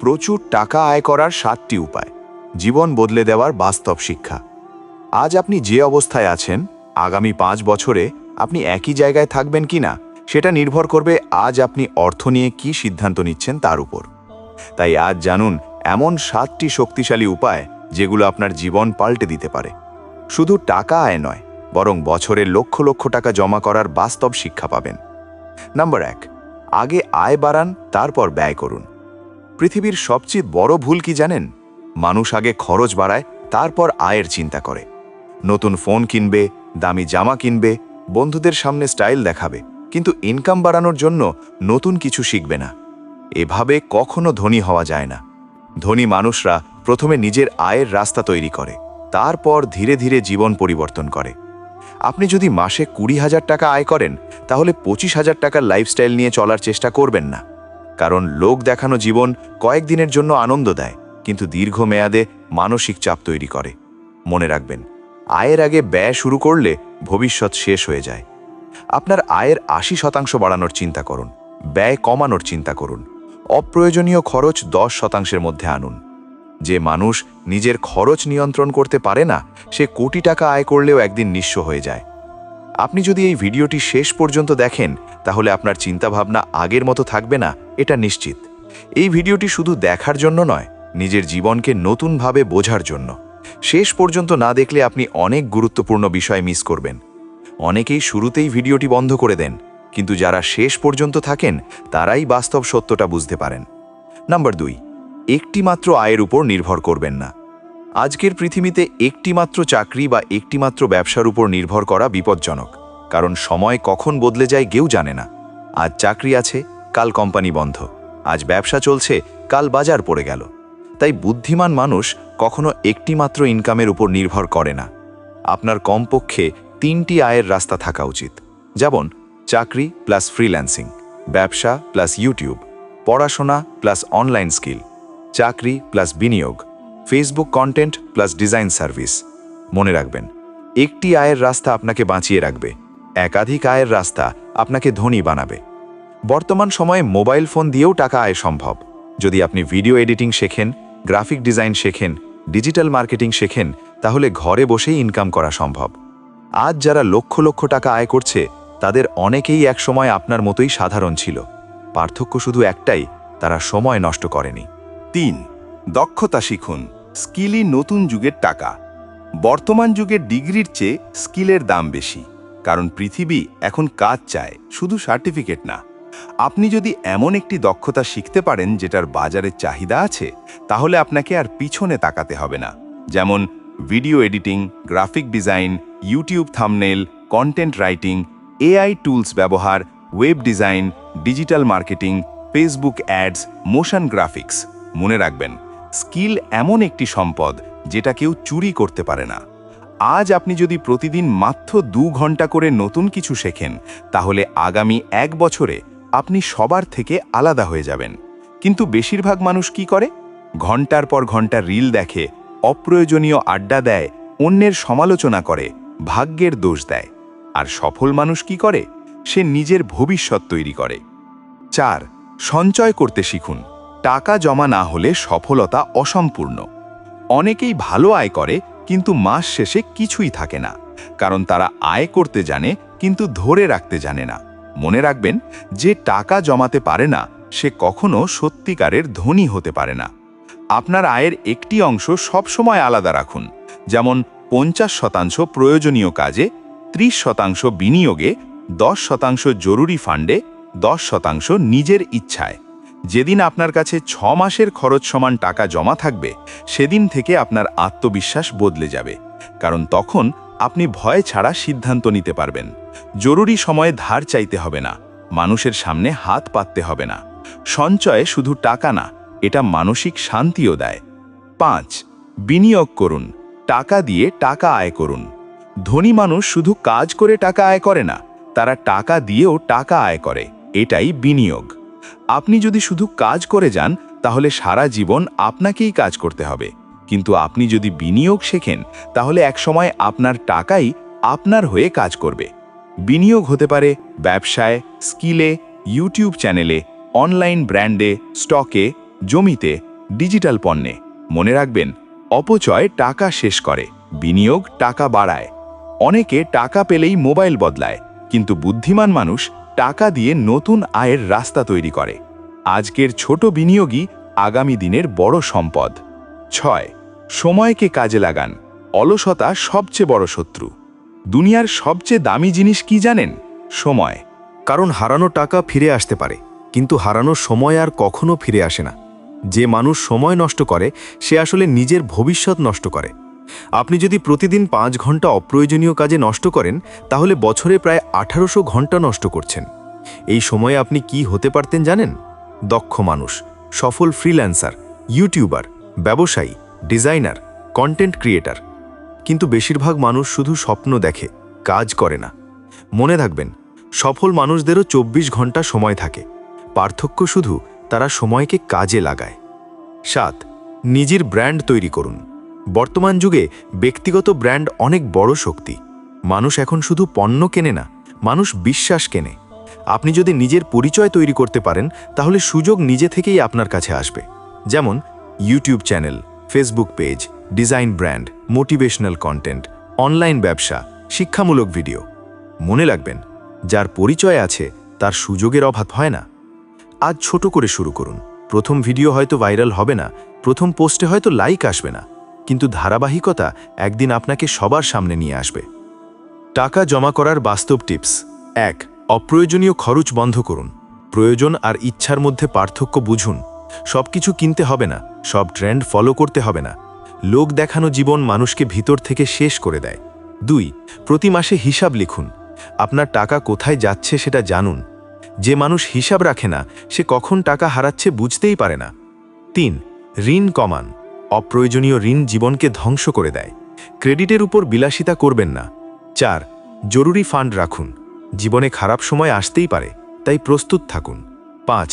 প্রচুর টাকা আয় করার 7টি উপায়, জীবন বদলে দেওয়ার বাস্তব শিক্ষা। আজ আপনি যে অবস্থায় আছেন, আগামী 5 বছরে আপনি একই জায়গায় থাকবেন কিনা সেটা নির্ভর করবে আজ আপনি অর্থ নিয়ে কি সিদ্ধান্ত নিচ্ছেন তার উপর। তাই আজ জানুন এমন 7টি শক্তিশালী উপায় যেগুলো আপনার জীবন পাল্টে দিতে পারে। শুধু টাকা আয় নয়, বরং বছরে লক্ষ লক্ষ টাকা জমা করার বাস্তব শিক্ষা পাবেন। নাম্বার 1, আগে আয় বাড়ান, তারপর ব্যয় করুন। পৃথিবীর সবচেয়ে বড় ভুল কি জানেন? মানুষ আগে খরচ বাড়ায়, তারপর আয়ের চিন্তা করে। নতুন ফোন কিনবে, দামি জামা কিনবে, বন্ধুদের সামনে স্টাইল দেখাবে, কিন্তু ইনকাম বাড়ানোর জন্য নতুন কিছু শিখবে না। এভাবে কখনো ধনী হওয়া যায় না। ধনী মানুষরা প্রথমে নিজের আয়ের রাস্তা তৈরি করে, তারপর ধীরে ধীরে জীবন পরিবর্তন করে। আপনি যদি মাসে 20,000 টাকা আয় করেন, তাহলে 25,000 টাকার লাইফস্টাইল নিয়ে চলার চেষ্টা করবেন না। কারণ লোক দেখানো জীবন কয়েকদিনের জন্য আনন্দ দেয়, কিন্তু দীর্ঘমেয়াদে মানসিক চাপ তৈরি করে। মনে রাখবেন, আয়ের আগে ব্যয় শুরু করলে ভবিষ্যৎ শেষ হয়ে যায়। আপনার আয়ের 80% বাড়ানোর চিন্তা করুন, ব্যয় কমানোর চিন্তা করুন। অপ্রয়োজনীয় খরচ 10%-এর মধ্যে আনুন। যে মানুষ নিজের খরচ নিয়ন্ত্রণ করতে পারে না, সে কোটি টাকা আয় করলেও একদিন নিঃস্ব হয়ে যায়। আপনি যদি এই ভিডিওটি শেষ পর্যন্ত দেখেন, তাহলে আপনার চিন্তাভাবনা আগের মতো থাকবে না, এটা নিশ্চিত। এই ভিডিওটি শুধু দেখার জন্য নয়, নিজের জীবনকে নতুনভাবে বোঝার জন্য। শেষ পর্যন্ত না দেখলে আপনি অনেক গুরুত্বপূর্ণ বিষয় মিস করবেন। অনেকেই শুরুতেই ভিডিওটি বন্ধ করে দেন, কিন্তু যারা শেষ পর্যন্ত থাকেন তারাই বাস্তব সত্যটা বুঝতে পারেন। নাম্বার 2, একটিমাত্র আয়ের উপর নির্ভর করবেন না। আজকের পৃথিবীতে একটিমাত্র চাকরি বা একটিমাত্র ব্যবসার উপর নির্ভর করা বিপজ্জনক, কারণ সময় কখন বদলে যায় কেউ জানে না। আজ চাকরি আছে, কাল কোম্পানি বন্ধ। আজ ব্যবসা চলছে, কাল বাজার পড়ে গেল। তাই বুদ্ধিমান মানুষ কখনো একটিমাত্র ইনকামের উপর নির্ভর করে না। আপনার কমপক্ষে 3টি আয়ের রাস্তা থাকা উচিত, যেমন চাকরি প্লাস ফ্রিল্যান্সিং, ব্যবসা প্লাস ইউটিউব, পড়াশোনা প্লাস অনলাইন স্কিল, চাকরি প্লাস বিনিয়োগ, Facebook content plus design service. মনে রাখবেন, একটি আয়ের রাস্তা আপনাকে বাঁচিয়ে রাখবে, একাধিক আয়ের রাস্তা আপনাকে ধনী বানাবে। বর্তমান সময়ে মোবাইল ফোন দিয়েও টাকা আয় সম্ভব। যদি আপনি ভিডিও এডিটিং শেখেন, গ্রাফিক ডিজাইন শেখেন, ডিজিটাল মার্কেটিং শেখেন, তাহলে ঘরে বসেই ইনকাম করা সম্ভব। আজ যারা লক্ষ লক্ষ টাকা আয় করছে, তাদের অনেকেই একসময় আপনার মতোই সাধারণ ছিল। পার্থক্য শুধু একটাই, তারা সময় নষ্ট করেনি। 3, দক্ষতা শিখুন। স্কিলই নতুন যুগের টাকা। বর্তমান যুগের ডিগ্রির চেয়ে স্কিলের দাম বেশি, কারণ পৃথিবী এখন কাজ চায়, শুধু সার্টিফিকেট না। আপনি যদি এমন একটি দক্ষতা শিখতে পারেন যেটার বাজারে চাহিদা আছে, তাহলে আপনাকে আর পিছনে তাকাতে হবে না। যেমন video editing, graphic design, YouTube thumbnail, content writing, AI tools ব্যবহার, web design, digital marketing, Facebook ads, motion graphics. মনে রাখবেন, স্কিল এমন একটি সম্পদ যেটা কেউ চুরি করতে পারে না। আজ আপনি যদি প্রতিদিন মাত্র 2 ঘন্টা করে নতুন কিছু শেখেন, তাহলে আগামী 1 বছরে আপনি সবার থেকে আলাদা হয়ে যাবেন। কিন্তু বেশিরভাগ মানুষ কি করে? ঘন্টার পর ঘন্টা রিল দেখে, অপ্রয়োজনীয় আড্ডা দেয়, অন্যের সমালোচনা করে, ভাগ্যের দোষ দেয়। আর সফল মানুষ কি করে? সে নিজের ভবিষ্যৎ তৈরি করে। 4, সঞ্চয় করতে শিখুন। টাকা জমা না হলে সফলতা অসম্পূর্ণ। অনেকেই ভালো আয় করে, কিন্তু মাস শেষে কিছুই থাকে না, কারণ তারা আয় করতে জানে কিন্তু ধরে রাখতে জানে না। মনে রাখবেন, যে টাকা জমাতে পারে না, সে কখনো সত্যিকারের ধনী হতে পারে না। আপনার আয়ের একটি অংশ সবসময় আলাদা রাখুন, যেমন 50% প্রয়োজনীয় কাজে, 30% বিনিয়োগে, 10% জরুরি ফান্ডে, 10% নিজের ইচ্ছায়। যেদিন আপনার কাছে 6 মাসের খরচ সমান টাকা জমা থাকবে, সেদিন থেকে আপনার আত্মবিশ্বাস বদলে যাবে, কারণ তখন আপনি ভয় ছাড়া সিদ্ধান্ত নিতে পারবেন। জরুরি সময়ে ধার চাইতে হবে না, মানুষের সামনে হাত পাততে হবে না। সঞ্চয়ে শুধু টাকা না, এটা মানসিক শান্তিও দেয়। 5, বিনিয়োগ করুন। টাকা দিয়ে টাকা আয় করুন। ধনী মানুষ শুধু কাজ করে টাকা আয় করে না, তারা টাকা দিয়েও টাকা আয় করে। এটাই বিনিয়োগ। আপনি যদি শুধু কাজ করে যান, তাহলে সারা জীবন আপনাকেই কাজ করতে হবে। কিন্তু আপনি যদি বিনিয়োগ শেখেন, তাহলে একসময় আপনার টাকাই আপনার হয়ে কাজ করবে। বিনিয়োগ হতে পারে ব্যবসায়, স্কিলে, ইউটিউব চ্যানেলে, অনলাইন ব্র্যান্ডে, স্টকে, জমিতে ডিজিটাল পণ্যে। মনে রাখবেন, অপচয় টাকা শেষ করে, বিনিয়োগ টাকা বাড়ায়। অনেকে টাকা পেলেই মোবাইল বদলায়, কিন্তু বুদ্ধিমান মানুষ টাকা দিয়ে নতুন আয়ের রাস্তা তৈরি করে। আজকের ছোট বিনিয়োগই আগামী দিনের বড় সম্পদ। 6. সময়কে কাজে লাগান। অলসতা সবচেয়ে বড় শত্রু। দুনিয়ার সবচেয়ে দামি জিনিস কি জানেন? সময়। কারণ হারানো টাকা ফিরে আসতে পারে, কিন্তু হারানো সময় আর কখনো ফিরে আসে না। যে মানুষ সময় নষ্ট করে সে আসলে নিজের ভবিষ্যৎ নষ্ট করে। আপনি যদি প্রতিদিন 5 ঘন্টা অপ্রয়োজনীয় কাজে নষ্ট করেন, তাহলে বছরে প্রায় 1800 ঘন্টা নষ্ট করছেন। এই সময়ে আপনি কি হতে পারতেন জানেন? দক্ষ মানুষ, সফল ফ্রিল্যান্সার, ইউটিউবার, ব্যবসায়ী, ডিজাইনার, কন্টেন্ট ক্রিয়েটার। কিন্তু বেশিরভাগ মানুষ শুধু স্বপ্ন দেখে, কাজ করে না। মনে রাখবেন, সফল মানুষদেরও 24 ঘন্টা সময় থাকে। পার্থক্য শুধু তারা সময়কে কাজে লাগায়। 7. নিজের ব্র্যান্ড তৈরি করুন। বর্তমান যুগে ব্যক্তিগত ব্র্যান্ড অনেক বড় শক্তি। মানুষ এখন শুধু পণ্য কেনে না, মানুষ বিশ্বাস কেনে। আপনি যদি নিজের পরিচয় তৈরি করতে পারেন, তাহলে সুযোগ নিজে থেকেই আপনার কাছে আসবে। যেমন YouTube channel, Facebook page, design brand, motivational content, online ব্যবসা, শিক্ষামূলক ভিডিও। মনে রাখবেন, যার পরিচয় আছে তার সুযোগের অভাব হয় না। আজ ছোট করে শুরু করুন। প্রথম ভিডিও হয়তো ভাইরাল হবে না, প্রথম পোস্টে হয়তো লাইক আসবে না, কিন্তু ধারাবাহিকতা একদিন আপনাকে সবার সামনে নিয়ে আসবে। টাকা জমা করার বাস্তব টিপস। 1. অপ্রয়োজনীয় খরচ বন্ধ করুন। প্রয়োজন আর ইচ্ছার মধ্যে পার্থক্য বুঝুন। সব কিছু কিনতে হবে না, সব ট্রেন্ড ফলো করতে হবে না। লোক দেখানো জীবন মানুষকে ভিতর থেকে শেষ করে দেয়। 2. প্রতি মাসে হিসাব লিখুন। আপনার টাকা কোথায় যাচ্ছে সেটা জানুন। যে মানুষ হিসাব রাখে না, সে কখন টাকা হারাচ্ছে বুঝতেই পারে না। 3. ঋণ কমান। অপ্রয়োজনীয় ঋণ জীবনকে ধ্বংস করে দেয়। ক্রেডিটের উপর বিলাসিতা করবেন না। 4. জরুরি ফান্ড রাখুন। জীবনে খারাপ সময় আসতেই পারে, তাই প্রস্তুত থাকুন। 5.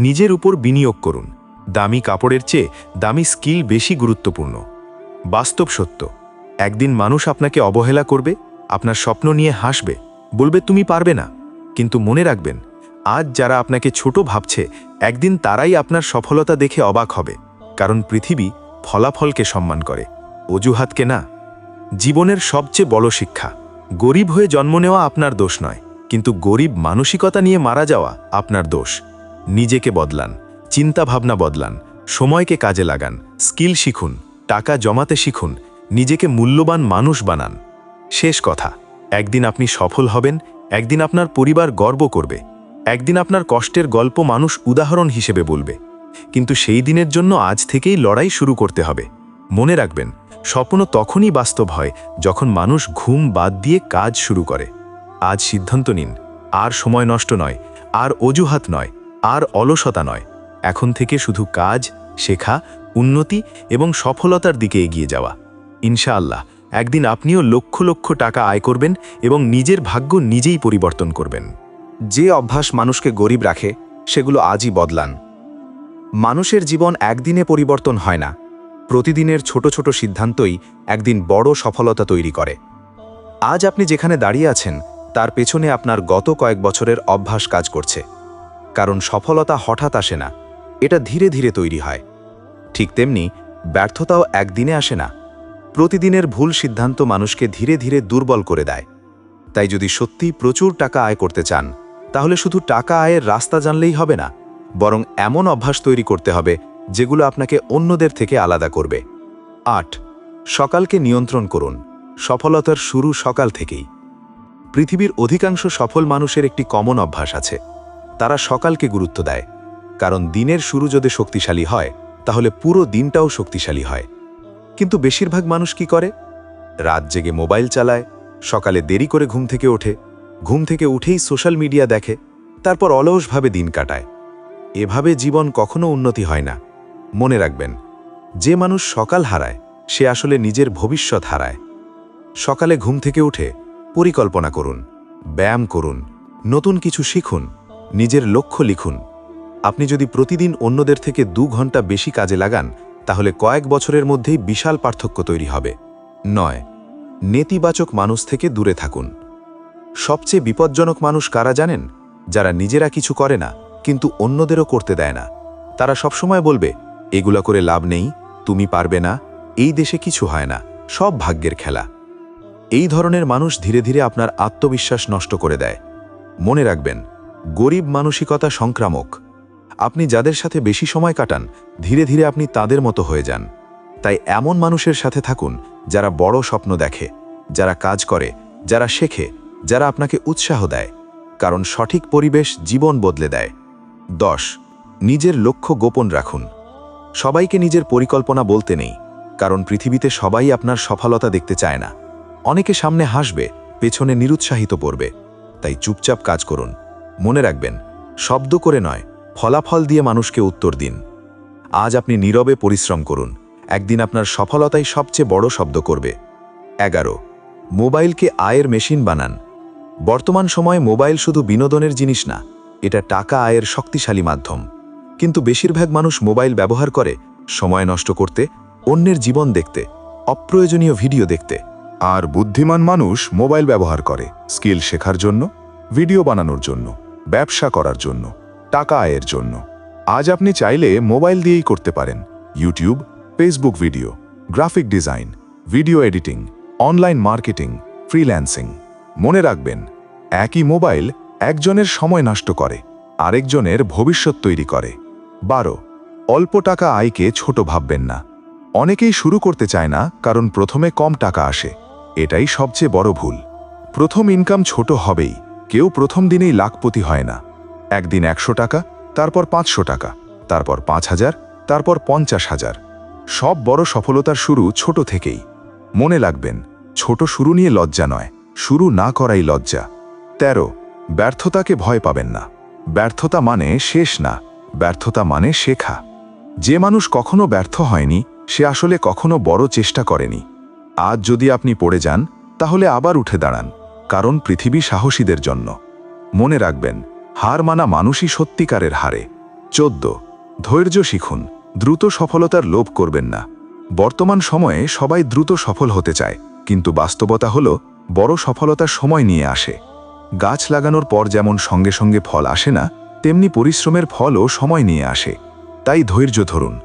নিজের উপর বিনিয়োগ করুন। দামি কাপড়ের চেয়ে দামি স্কিল বেশি গুরুত্বপূর্ণ। বাস্তব সত্য, একদিন মানুষ আপনাকে অবহেলা করবে, আপনার স্বপ্ন নিয়ে হাসবে, বলবে তুমি পারবে না। কিন্তু মনে রাখবেন, আজ যারা আপনাকে ছোট ভাবছে, একদিন তারাই আপনার সফলতা দেখে অবাক হবে। কারণ পৃথিবী ফলাফলকে সম্মান করে, অজুহাতকে না। জীবনের সবচেয়ে বড় শিক্ষা, গরিব হয়ে জন্ম নেওয়া আপনার দোষ নয়, কিন্তু গরিব মানসিকতা নিয়ে মারা যাওয়া আপনার দোষ। নিজেকে বদলান, চিন্তাভাবনা বদলান, সময়কে কাজে লাগান, স্কিল শিখুন, টাকা জমাতে শিখুন, নিজেকে মূল্যবান মানুষ বানান। শেষ কথা, একদিন আপনি সফল হবেন, একদিন আপনার পরিবার গর্ব করবে, একদিন আপনার কষ্টের গল্প মানুষ উদাহরণ হিসেবে বলবে। কিন্তু সেই দিনের জন্য আজ থেকেই লড়াই শুরু করতে হবে। মনে রাখবেন, স্বপ্ন তখনই বাস্তব হয় যখন মানুষ ঘুম বাদ দিয়ে কাজ শুরু করে। আজ সিদ্ধান্ত নিন, আর সময় নষ্ট নয়, আর অজুহাত নয়, আর অলসতা নয়। এখন থেকে শুধু কাজ, শেখা, উন্নতি এবং সফলতার দিকে এগিয়ে যাওয়া। ইনশাআল্লাহ একদিন আপনিও লক্ষ লক্ষ টাকা আয় করবেন এবং নিজের ভাগ্য নিজেই পরিবর্তন করবেন। যে অভ্যাস মানুষকে গরিব রাখে, সেগুলো আজই বদলান। মানুষের জীবন একদিনে পরিবর্তন হয় না, প্রতিদিনের ছোট ছোট সিদ্ধান্তই একদিন বড় সফলতা তৈরি করে। আজ আপনি যেখানে দাঁড়িয়ে আছেন, তার পেছনে আপনার গত কয়েক বছরের অভ্যাস কাজ করছে। কারণ সফলতা হঠাৎ আসে না, এটা ধীরে ধীরে তৈরি হয়। ঠিক তেমনি ব্যর্থতাও একদিনে আসে না, প্রতিদিনের ভুল সিদ্ধান্ত মানুষকে ধীরে ধীরে দুর্বল করে দেয়। তাই যদি সত্যিই প্রচুর টাকা আয় করতে চান, তাহলে শুধু টাকা আয়ের রাস্তা জানলেই হবে না, বরং এমন অভ্যাস তৈরি করতে হবে যেগুলো আপনাকে অন্যদের থেকে আলাদা করবে। 8. সকালকে নিয়ন্ত্রণ করুন। সফলতার শুরু সকাল থেকেই। পৃথিবীর অধিকাংশ সফল মানুষের একটি কমন অভ্যাস আছে, তারা সকালকে গুরুত্ব দেয়। কারণ দিনের শুরু যদি শক্তিশালী হয়, তাহলে পুরো দিনটাও শক্তিশালী হয়। কিন্তু বেশিরভাগ মানুষ কি করে? রাত জেগে মোবাইল চালায়, সকালে দেরি করে ঘুম থেকে ওঠে, ঘুম থেকে উঠেই সোশ্যাল মিডিয়া দেখে, তারপর অলসভাবে দিন কাটায়। এভাবে জীবন কখনো উন্নতি হয় না। মনে রাখবেন, যে মানুষ সকাল হারায়, সে আসলে নিজের ভবিষ্যৎ হারায়। সকালে ঘুম থেকে উঠে পরিকল্পনা করুন, ব্যায়াম করুন, নতুন কিছু শিখুন, নিজের লক্ষ্য লিখুন। আপনি যদি প্রতিদিন অন্যদের থেকে 2 ঘন্টা বেশি কাজে লাগান, তাহলে কয়েক বছরের মধ্যেই বিশাল পার্থক্য তৈরি হবে। 9. নেতিবাচক মানুষ থেকে দূরে থাকুন। সবচেয়ে বিপজ্জনক মানুষ কারা জানেন? যারা নিজেরা কিছু করে না, কিন্তু অন্যদেরও করতে দেয় না। তারা সবসময় বলবে, এগুলা করে লাভ নেই, তুমি পারবে না, এই দেশে কিছু হয় না, সব ভাগ্যের খেলা। এই ধরনের মানুষ ধীরে ধীরে আপনার আত্মবিশ্বাস নষ্ট করে দেয়। মনে রাখবেন, গরিব মানসিকতা সংক্রামক। আপনি যাদের সাথে বেশি সময় কাটান, ধীরে ধীরে আপনি তাদের মতো হয়ে যান। তাই এমন মানুষের সাথে থাকুন যারা বড় স্বপ্ন দেখে, যারা কাজ করে, যারা শেখে, যারা আপনাকে উৎসাহ দেয়, কারণ সঠিক পরিবেশ জীবন বদলে দেয়। 10. নিজের লক্ষ্য গোপন রাখুন। সবাইকে নিজের পরিকল্পনা বলতে নেই, কারণ পৃথিবীতে সবাই আপনার সফলতা দেখতে চায় না। অনেকে সামনে হাসবে, পেছনে নিরুৎসাহিত করবে। তাই চুপচাপ কাজ করুন। মনে রাখবেন, শব্দ করে নয়, ফলাফল দিয়ে মানুষকে উত্তর দিন। আজ আপনি নীরবে পরিশ্রম করুন, একদিন আপনার সফলতাই সবচেয়ে বড় শব্দ করবে। 11. মোবাইলকে আয়ের মেশিন বানান। বর্তমান সময়ে মোবাইল শুধু বিনোদনের জিনিস না, এটা টাকা আয়ের শক্তিশালী মাধ্যম। কিন্তু বেশিরভাগ মানুষ মোবাইল ব্যবহার করে সময় নষ্ট করতে, অন্যের জীবন দেখতে, অপ্রয়োজনীয় ভিডিও দেখতে। আর বুদ্ধিমান মানুষ মোবাইল ব্যবহার করে স্কিল শেখার জন্য, ভিডিও বানানোর জন্য, ব্যবসা করার জন্য, টাকা আয়ের জন্য। আজ আপনি চাইলে মোবাইল দিয়েই করতে পারেন YouTube, Facebook video, graphic design, video editing, online marketing, freelancing. মনে রাখবেন, একই মোবাইল একজনের সময় নষ্ট করে, আরেকজনের ভবিষ্যৎ তৈরি করে। 12. অল্প টাকা আয়কে ছোট ভাববেন না। অনেকেই শুরু করতে চায় না, কারণ প্রথমে কম টাকা আসে। এটাই সবচেয়ে বড় ভুল। প্রথম ইনকাম ছোট হবেই, কেউ প্রথম দিনেই লাখপতি হয় না। একদিন 100 টাকা, তারপর 500 টাকা, তারপর 5000, তারপর 50,000। সব বড় সফলতার শুরু ছোট থেকেই। মনে রাখবেন, ছোট শুরু নিয়ে লজ্জা নয়, শুরু না করাই লজ্জা। 13. ব্যর্থতাকে ভয় পাবেন না। ব্যর্থতা মানে শেষ না, ব্যর্থতা মানে শেখা। যে মানুষ কখনো ব্যর্থ হয়নি, সে আসলে কখনো বড় চেষ্টা করেনি। আজ যদি আপনি পড়ে যান, তাহলে আবার উঠে দাঁড়ান, কারণ পৃথিবী সাহসীদের জন্য। মনে রাখবেন, হার মানা মানুষই সত্যিকারের হারে। 14. ধৈর্য শিখুন। দ্রুত সফলতার লোভ করবেন না। বর্তমান সময়ে সবাই দ্রুত সফল হতে চায়, কিন্তু বাস্তবতা হলো বড় সফলতার সময় নিয়ে আসে। গাছ লাগানোর পর যেমন সঙ্গে সঙ্গে ফল আসে না, তেমনি পরিশ্রমের ফলও সময় নিয়ে আসে। তাই ধৈর্য ধরুন।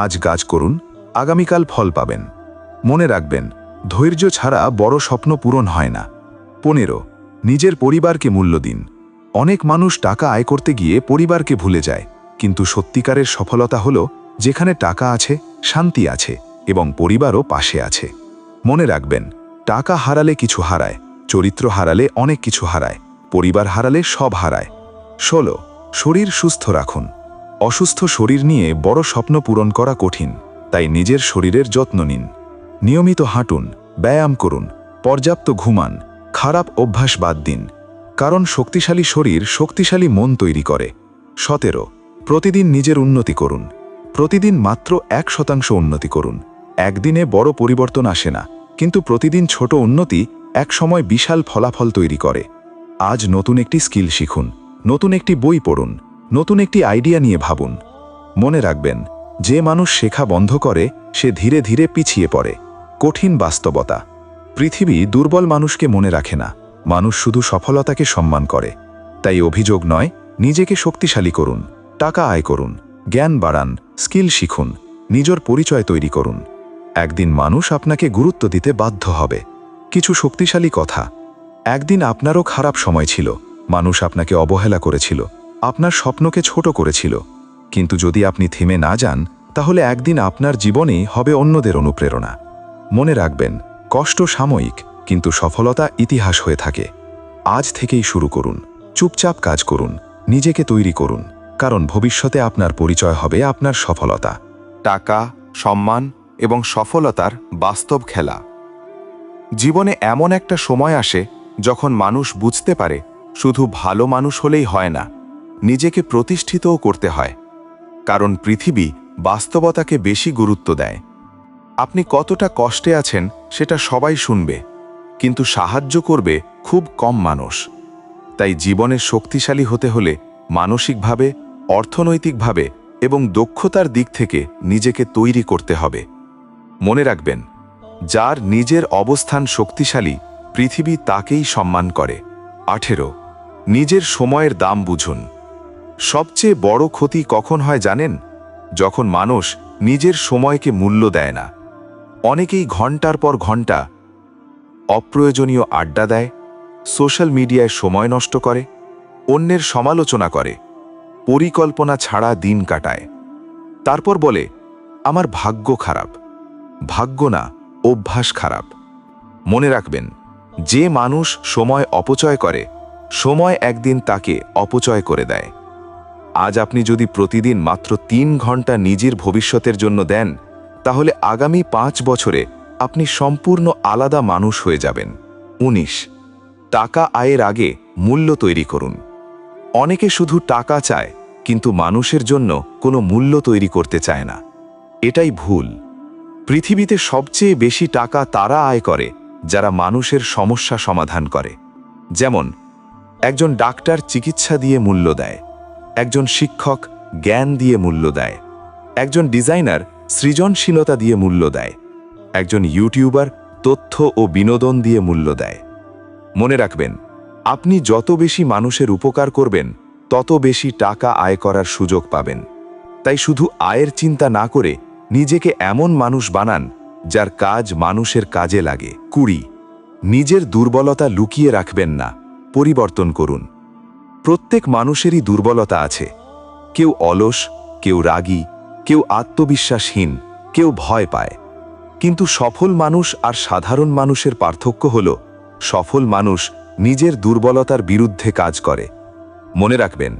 আজ কাজ করুন, আগামীকাল ফল পাবেন। মনে রাখবেন, ধৈর্য ছাড়া বড় স্বপ্ন পূরণ হয় না। 15. নিজের পরিবারকে মূল্য দিন। অনেক মানুষ টাকা আয় করতে গিয়ে পরিবারকে ভুলে যায়, কিন্তু সত্যিকারের সফলতা হলো যেখানে টাকা আছে, শান্তি আছে এবং পরিবারও পাশে আছে। মনে রাখবেন, টাকা হারালে কিছু হারায়, চরিত্র হারালে অনেক কিছু হারায়, পরিবার হারালে সব হারায়। 16. শরীর সুস্থ রাখুন। অসুস্থ শরীর নিয়ে বড় স্বপ্ন পূরণ করা কঠিন, তাই নিজের শরীরের যত্ন নিন। নিয়মিত হাঁটুন, ব্যায়াম করুন, পর্যাপ্ত ঘুমান, খারাপ অভ্যাস বাদ দিন, কারণ শক্তিশালী শরীর শক্তিশালী মন তৈরি করে। 17. প্রতিদিন নিজের উন্নতি করুন। প্রতিদিন মাত্র 1% উন্নতি করুন। একদিনে বড় পরিবর্তন আসে না, কিন্তু প্রতিদিন ছোট উন্নতি একসময় বিশাল ফলাফল তৈরি করে। আজ নতুন একটি স্কিল শিখুন, নতুন একটি বই পড়ুন, নতুন একটি আইডিয়া নিয়ে ভাবুন। মনে রাখবেন, যে মানুষ শেখা বন্ধ করে সে ধীরে ধীরে পিছিয়ে পড়ে। কঠিন বাস্তবতা, পৃথিবী দুর্বল মানুষকে মনে রাখে না, মানুষ শুধু সফলতাকে সম্মান করে। তাই অভিযোগ নয়, নিজেকে শক্তিশালী করুন, টাকা আয় করুন, জ্ঞান বাড়ান, স্কিল শিখুন, নিজের পরিচয় তৈরি করুন। একদিন মানুষ আপনাকে গুরুত্ব দিতে বাধ্য হবে। কিছু শক্তিশালী কথা। একদিন আপনারও খারাপ সময় ছিল, মানুষ আপনাকে অবহেলা করেছিল, আপনার স্বপ্নকে ছোট করেছিল। কিন্তু যদি আপনি থেমে না যান, তাহলে একদিন আপনার জীবনেই হবে অন্যদের অনুপ্রেরণা। মনে রাখবেন, কষ্ট সাময়িক, কিন্তু সফলতা ইতিহাস হয়ে থাকে। আজ থেকেই শুরু করুন, চুপচাপ কাজ করুন, নিজেকে তৈরি করুন, কারণ ভবিষ্যতে আপনার পরিচয় হবে আপনার সফলতা। টাকা, সম্মান এবং সফলতার বাস্তব খেলা। জীবনে এমন একটা সময় আসে যখন মানুষ বুঝতে পারে শুধু ভালো মানুষ হলেই হয় না, নিজেকে প্রতিষ্ঠিতও করতে হয়। কারণ পৃথিবী বাস্তবতাকে বেশি গুরুত্ব দেয়। আপনি কতটা কষ্টে আছেন সেটা সবাই শুনবে, কিন্তু সাহায্য করবে খুব কম মানুষ। তাই জীবনে শক্তিশালী হতে হলে মানসিকভাবে, অর্থনৈতিকভাবে এবং দক্ষতার দিক থেকে নিজেকে তৈরি করতে হবে। মনে রাখবেন, যার নিজের অবস্থান শক্তিশালী, পৃথিবী তাকেই সম্মান করে। 18. নিজের সময়ের দাম বুঝুন। সবচেয়ে বড় ক্ষতি কখন হয় জানেন? যখন মানুষ নিজের সময়কে মূল্য দেয় না। অনেকেই ঘন্টার পর ঘন্টা অপ্রয়োজনীয় আড্ডা দেয়, সোশ্যাল মিডিয়ায় সময় নষ্ট করে, অন্যের সমালোচনা করে, পরিকল্পনা ছাড়া দিন কাটায়। তারপর বলে, আমার ভাগ্য খারাপ। ভাগ্য না, অভ্যাস খারাপ। মনে রাখবেন, যে মানুষ সময় অপচয় করে, সময় একদিন তাকে অপচয় করে দেয়। আজ আপনি যদি প্রতিদিন মাত্র 3 ঘন্টা নিজের ভবিষ্যতের জন্য দেন, তাহলে আগামী 5 বছরে আপনি সম্পূর্ণ আলাদা মানুষ হয়ে যাবেন। 19, টাকা আয়ের আগে মূল্য তৈরি করুন। অনেকে শুধু টাকা চায়, কিন্তু মানুষের জন্য কোনো মূল্য তৈরি করতে চায় না। এটাই ভুল। পৃথিবীতে সবচেয়ে বেশি টাকা তারা আয় করে যারা মানুষের সমস্যা সমাধান করে। যেমন, একজন ডাক্তার চিকিৎসা দিয়ে মূল্য দেয়, একজন শিক্ষক জ্ঞান দিয়ে মূল্য দেয়, একজন ডিজাইনার সৃজনশীলতা দিয়ে মূল্য দেয়, একজন ইউটিউবার তথ্য ও বিনোদন দিয়ে মূল্য দেয়। মনে রাখবেন, আপনি যত বেশি মানুষের উপকার করবেন, তত বেশি টাকা আয় করার সুযোগ পাবেন। তাই শুধু আয়ের চিন্তা না করে নিজেকে এমন মানুষ বানান যার কাজ মানুষের কাজে লাগে। 20, নিজের দুর্বলতা লুকিয়ে রাখবেন না, পরিবর্তন করুন। প্রত্যেক মানুষেরই দুর্বলতা আছে। কেউ অলস, কেউ রাগী, কেউ আত্মবিশ্বাসহীন, কেউ ভয় পায়। কিন্তু সফল মানুষ আর সাধারণ মানুষের পার্থক্য হল, সফল মানুষ নিজের দুর্বলতার বিরুদ্ধে কাজ করে। মনে রাখবেন,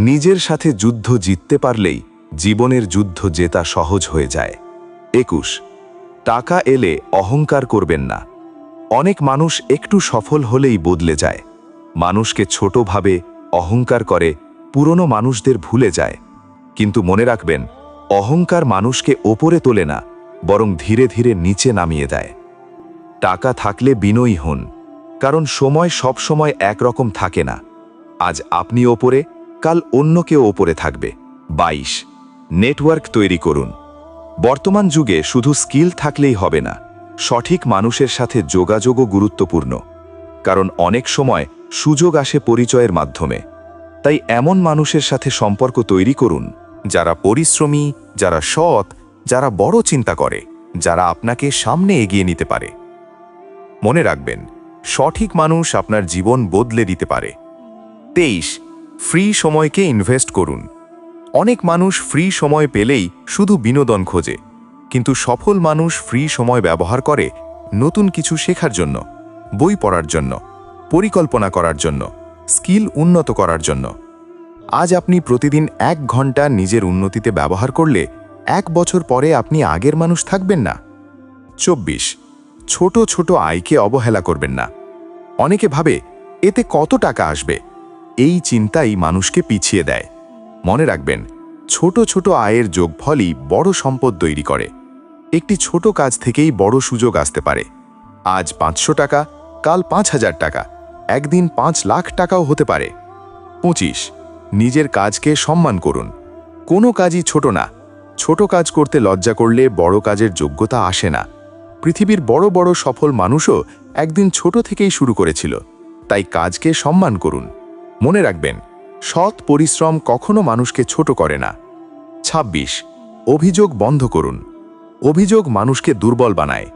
নিজের সাথে যুদ্ধ জিততে পারলেই জীবনের যুদ্ধ জেতা সহজ হয়ে যায়। 21, টাকা এলে অহংকার করবেন না। অনেক মানুষ একটু সফল হলেই বদলে যায়। মানুষকে ছোট ভাবে, অহংকার করে, পুরনো মানুষদের ভুলে যায়। কিন্তু মনে রাখবেন, অহংকার মানুষকে ওপরে তোলে না, বরং ধীরে ধীরে নিচে নামিয়ে দেয়। টাকা থাকলে বিনয়ী হন, কারণ সময় সব সময় একরকম থাকে না। আজ আপনি ওপরে, কাল অন্য কেউ ওপরে থাকবে। 22, নেটওয়ার্ক তৈরি করুন। বর্তমান যুগে শুধু স্কিল থাকলেই হবে না, সঠিক মানুষের সাথে যোগাযোগও গুরুত্বপূর্ণ। কারণ অনেক সময় সুযোগ আসে পরিচয়ের মাধ্যমে। তাই এমন মানুষের সাথে সম্পর্ক তৈরি করুন যারা পরিশ্রমী, যারা সৎ, যারা বড় চিন্তা করে, যারা আপনাকে সামনে এগিয়ে নিতে পারে। মনে রাখবেন, সঠিক মানুষ আপনার জীবন বদলে দিতে পারে। 23, ফ্রি সময়কে ইনভেস্ট করুন। অনেক মানুষ ফ্রি সময় পেলেই শুধু বিনোদন খোঁজে, কিন্তু সফল মানুষ ফ্রি সময় ব্যবহার করে নতুন কিছু শেখার জন্য, বই পড়ার জন্য, পরিকল্পনা করার জন্য, স্কিল উন্নত করার জন্য। আজ আপনি প্রতিদিন 1 ঘন্টা নিজের উন্নতিতে ব্যবহার করলে 1 বছর পরে আপনি আগের মানুষ থাকবেন না। 24, ছোট ছোট আয়কে অবহেলা করবেন না। অনেকে ভাবে, এতে কত টাকা আসবে? এই চিন্তাই মানুষকে পিছিয়ে দেয়। মনে রাখবেন, ছোট ছোট আয়ের যোগফলই বড় সম্পদ তৈরি করে। একটি ছোট কাজ থেকেই বড় সুযোগ আসতে পারে। আজ 500 টাকা, কাল 5000 টাকা, একদিন 5 লাখ টাকাও হতে পারে। 25, নিজের কাজকে সম্মান করুন। কোনো কাজই ছোট না। ছোট কাজ করতে লজ্জা করলে বড় কাজের যোগ্যতা আসে না। পৃথিবীর বড় বড় সফল মানুষও একদিন ছোট থেকেই শুরু করেছিল। তাই কাজকে সম্মান করুন। মনে রাখবেন, সৎ পরিশ্রম কখনো মানুষকে ছোট করে না। 26, অভিযোগ বন্ধ করুন। অভিযোগ মানুষকে দুর্বল বানায়।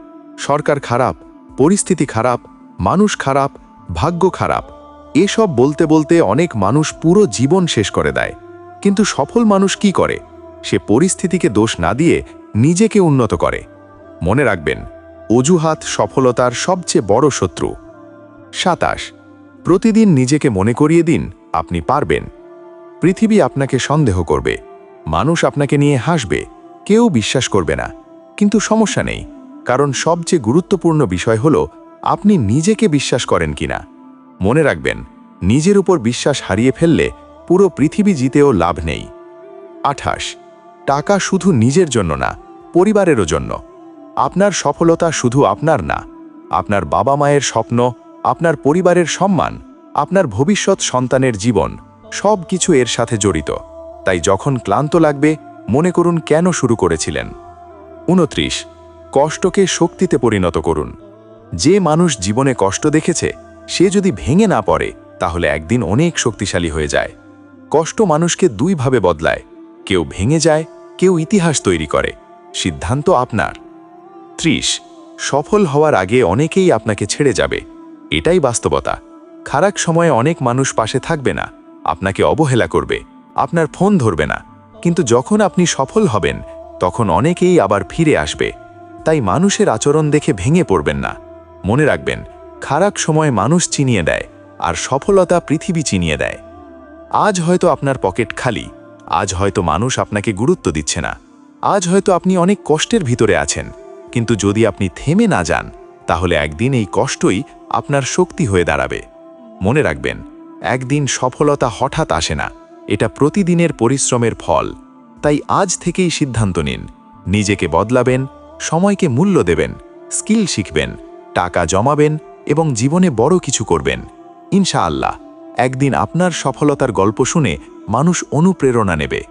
সরকার খারাপ, পরিস্থিতি খারাপ, মানুষ খারাপ, ভাগ্য খারাপ, এসব বলতে বলতে অনেক মানুষ পুরো জীবন শেষ করে দেয়। কিন্তু সফল মানুষ কি করে? সে পরিস্থিতিকে দোষ না দিয়ে নিজেকে উন্নত করে। মনে রাখবেন, অজুহাত সফলতার সবচেয়ে বড় শত্রু। 27, প্রতিদিন নিজেকে মনে করিয়ে দিন আপনি পারবেন। পৃথিবী আপনাকে সন্দেহ করবে, মানুষ আপনাকে নিয়ে হাসবে, কেউ বিশ্বাস করবে না। কিন্তু সমস্যা নেই, কারণ সবচেয়ে গুরুত্বপূর্ণ বিষয় হলো আপনি নিজেকে বিশ্বাস করেন কিনা। মনে রাখবেন, নিজের উপর বিশ্বাস হারিয়ে ফেললে পুরো পৃথিবী জিতেও লাভ নেই। 28, টাকা শুধু নিজের জন্য না, পরিবারেরও জন্য। আপনার সফলতা শুধু আপনার না, আপনার বাবা মায়ের স্বপ্ন, আপনার পরিবারের সম্মান, আপনার ভবিষ্যৎ সন্তানের জীবন, সব কিছু এর সাথে জড়িত। তাই যখন ক্লান্ত লাগবে, মনে করুন কেন শুরু করেছিলেন। 29, কষ্টকে শক্তিতে পরিণত করুন। যে মানুষ জীবনে কষ্ট দেখেছে, সে যদি ভেঙে না পড়ে, তাহলে একদিন অনেক শক্তিশালী হয়ে যায়। কষ্ট মানুষকে 2 ভাবে বদলায়, কেউ ভেঙে যায়, কেউ ইতিহাস তৈরি করে। সিদ্ধান্ত আপনার। 30 সফল হওয়ার আগে অনেকেই আপনাকে ছেড়ে যাবে, এটাই বাস্তবতা। খারাপ সময়ে অনেক মানুষ পাশে থাকবে না, আপনাকে অবহেলা করবে, আপনার ফোন ধরবে না, কিন্তু যখন আপনি সফল হবেন তখন অনেকেই আবার ফিরে আসবে। তাই মানুষের আচরণ দেখে ভেঙে পড়বেন না। মনে রাখবেন, খারাপ সময় মানুষ চিনিয়ে দেয় আর সফলতা পৃথিবী চিনিয়ে দেয়। আজ হয়তো আপনার পকেট খালি, আজ হয়তো মানুষ আপনাকে গুরুত্ব দিচ্ছে না, আজ হয়তো আপনি অনেক কষ্টের ভিতরে আছেন, কিন্তু যদি আপনি থেমে না যান তাহলে একদিন এই কষ্টই আপনার শক্তি হয়ে দাঁড়াবে। মনে রাখবেন, একদিন সফলতা হঠাৎ আসে না, এটা প্রতিদিনের পরিশ্রমের ফল। তাই আজ থেকেই সিদ্ধান্ত নিন, নিজেকে বদলাবেন, সময়কে মূল্য দেবেন, স্কিল শিখবেন, টাকা জমাবেন এবং জীবনে বড় কিছু করবেন। ইনশাআল্লাহ একদিন আপনার সফলতার গল্প শুনে মানুষ অনুপ্রেরণা নেবে।